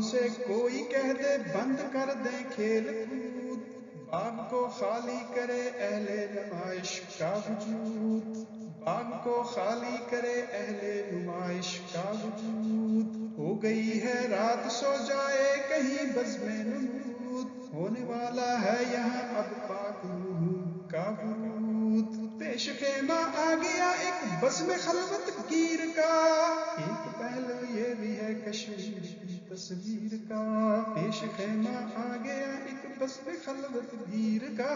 سے کوئی کہہ دے بند کر دیں کھیل کود، باغ کو خالی کرے اہل نمائش کا وجود، باغ کو خالی کرے اہل نمائش کا وجود، ہو گئی ہے رات سو جائے کہیں بزم نمود، ہونے والا ہے یہاں اب پاک روح کا ورود، پیش خیمہ آ گیا ایک بزم خلوت گیر کا، ایک پہلو یہ بھی ہے کشمیر کی تصویر کا، پیش خیمہ آ گیا ایک بزم خلوت گیر کا،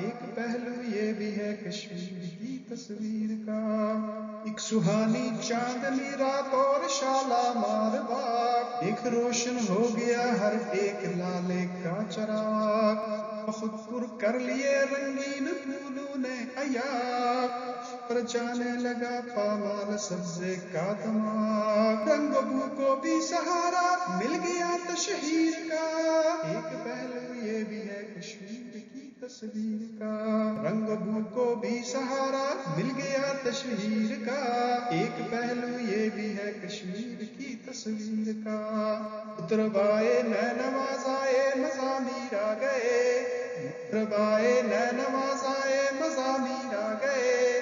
ایک پہلو یہ بھی ہے کشمیر کی تصویر کا، ایک سہانی چاندنی رات اور شالامار باغ، ایک روشن ہو گیا ہر ایک لالے کا چراغ، خود پر کر لیے رنگین پھولوں نے عیاق، پر جانے لگا پامال سبزے کا دماغ، رنگ بو کو بھی سہارا مل گیا تشہیر کا، ایک پہلو یہ بھی ہے کشمیر کی تصویر کا، رنگ بو کو بھی سہارا مل گیا تشہیر کا، ایک پہلو یہ بھی ہے کشمیر کی تصویر کا، اتربائے نینواز آئے مزامیر آ گئے، اتربائے نینواز آئے مزامیر آ گئے،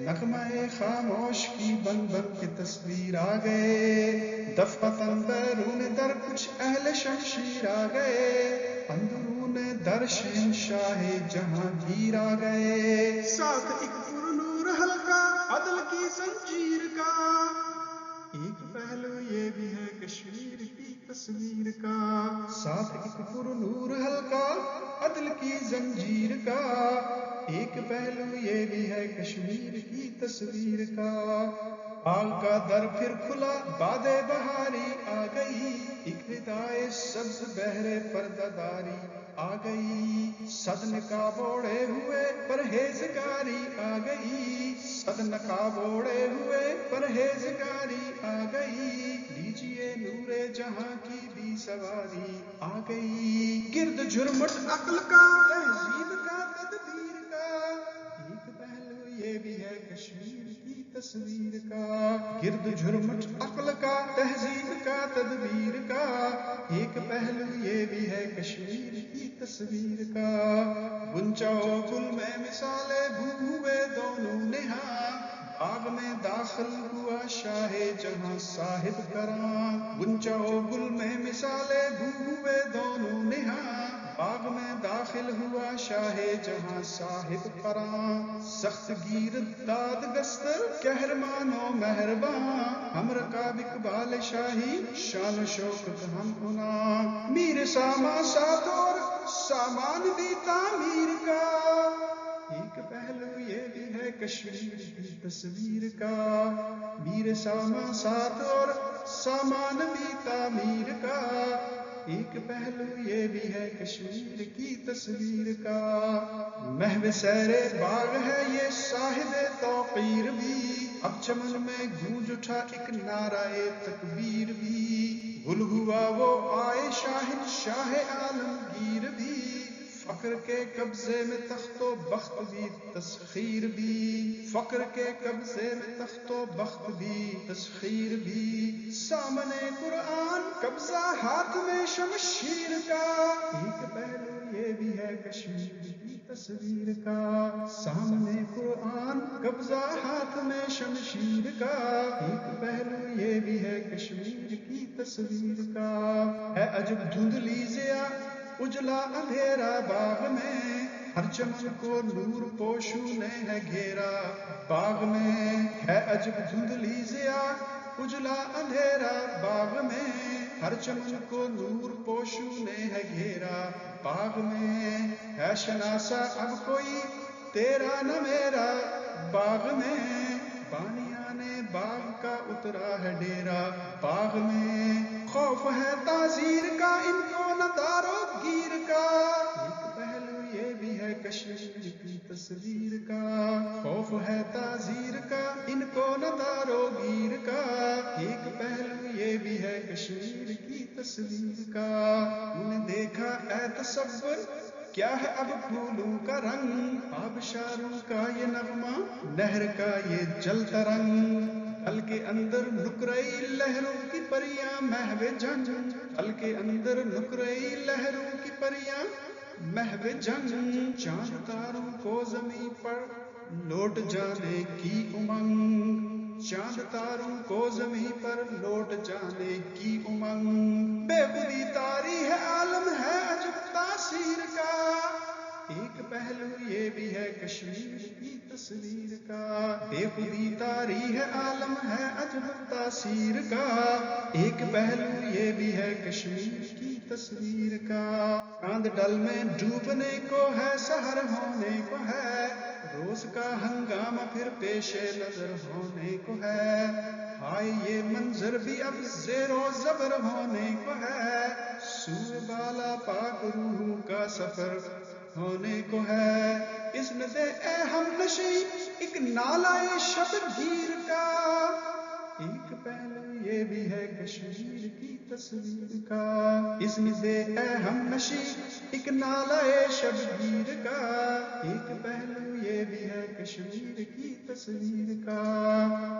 نغمہ خاموش کی بن بن کے تصویر آ گئے، دفتن بیرون در کچھ اہل شمشیر آ گئے، اندرون در شہنشاہ جہانگیر آ گئے، ساتھ ایک پر نور حلقہ عدل کی زنجیر کا، ایک پہلو یہ بھی ہے کشمیر کی تصویر کا، ساتھ ایک پر نور حلقہ عدل کی زنجیر کا، ایک پہلو یہ بھی ہے کشمیر کی تصویر کا، باغ کا در پھر کھلا باد بہاری آ گئی، ایک ندائے سبز بہرے پردہ داری آ گئی، صد نقاب اوڑھے ہوئے پرہیزگاری آ گئی، صد نقاب اوڑھے ہوئے پرہیزگاری آ گئی، لیجیے نور جہاں کی بھی سواری آ گئی، گرد جھرمٹ عقل کا تہذیب کا تدبیر کا، ایک پہلو یہ بھی ہے کشمیر کی تصویر کا، گرد جھرمٹ عقل کا تہذیب کا تدبیر کا، ایک پہلو یہ بھی ہے کشمیر کی تصویر کا، گنچاؤ گل میں مثالے بھو ہوئے دونوں نہاں، باغ میں داخل ہوا شاہ جہاں صاحب کراں، گنچاؤ گل میں مثالے بھو ہوئے دونوں نہاں، باغ میں داخل ہوا شاہ جہاں صاحب کراں، سخت گیر داد گستر قہرمان و مہرباں، ہم رکاب اقبال شاہی شان و شوکت ہم ہونا، میر ساما سات اور سامان بھی تعمیر کا، ایک پہلو یہ بھی ہے کشمیر کی تصویر کا، میر ساما سات اور سامان بھی تعمیر کا، ایک پہلو یہ بھی ہے کشمیر کی تصویر کا، محو سیر باغ ہے یہ صاحب توقیر بھی، اب چمن میں گونج اٹھا ایک نعرہ تکبیر بھی، گل ہوا وہ آئے شاہ عالمگیر بھی، فقر کے قبضے میں تخت و بخت بھی تسخیر بھی، فقر کے قبضے میں تخت و بخت بھی تسخیر بھی، سامنے قرآن قبضہ ہاتھ میں شمشیر کا، ایک پہلو یہ بھی ہے کشمیر کی تصویر کا، سامنے قرآن قبضہ ہاتھ میں شمشیر کا، ایک پہلو یہ بھی ہے کشمیر کی تصویر کا، ہے عجب دھندلی ضیا اجلا اندھیرا باغ میں، ہر چمن کو نور پوشوں نے ہے گھیرا، باغ میں ہے عجب دھندلی ضیا اجلا اندھیرا باغ میں، ہر چمن کو نور پوشوں نے ہے گھیرا، باغ میں ہے شناسا اب کوئی تیرا نہ میرا، باغ میں بانیان باغ کا اترا ہے ڈیرا، باغ میں خوف ہے تعزیر کا ان کو نہ دارو گیر کا، ایک پہلو یہ بھی ہے کشمیر کی تصویر کا، خوف ہے تعزیر کا ان کو نہ دارو گیر کا، ایک پہلو یہ بھی ہے کشمیر کی تصویر کا، تو نے دیکھا اے تصور کیا ہے اب پھولوں کا رنگ، آبشاروں کا یہ نغمہ نہر کا یہ جلتا رنگ، پل کے اندر نکرئی لہروں کی پریاں محو جنگ، پل کے اندر نکرئی لہروں کی پریاں محو جنگ، چاند تاروں کو زمیں پر لوٹ جانے کی امنگ، چاند تاروں کو زمیں پر لوٹ جانے کی امنگ، بے خودی طاری ہے عالم ہے عجب تاثیر کا، ایک پہلو یہ بھی ہے کشمیر کی تصویر کا، بے خودی طاری ہے عالم ہے عجب تاثیر کا، ایک پہلو یہ بھی ہے کشمیر کی تصویر کا، چاند ڈل میں ڈوبنے کو ہے سحر ہونے کو ہے، روز کا ہنگامہ پھر پیش نظر ہونے کو ہے، ہائے یہ منظر بھی اب زیر و زبر ہونے کو ہے، سوئے بالا پاک روحوں کا سفر ہونے کو ہے، اس میں دے اے ہم نشیں ایک نالہ شبگیر کا، ایک پہلو یہ بھی ہے کشمیر کی تصویر کا، اس میں دے اے ہم نشیں ایک نالہ شبگیر کا، ایک پہلو یہ بھی ہے کشمیر کی تصویر کا۔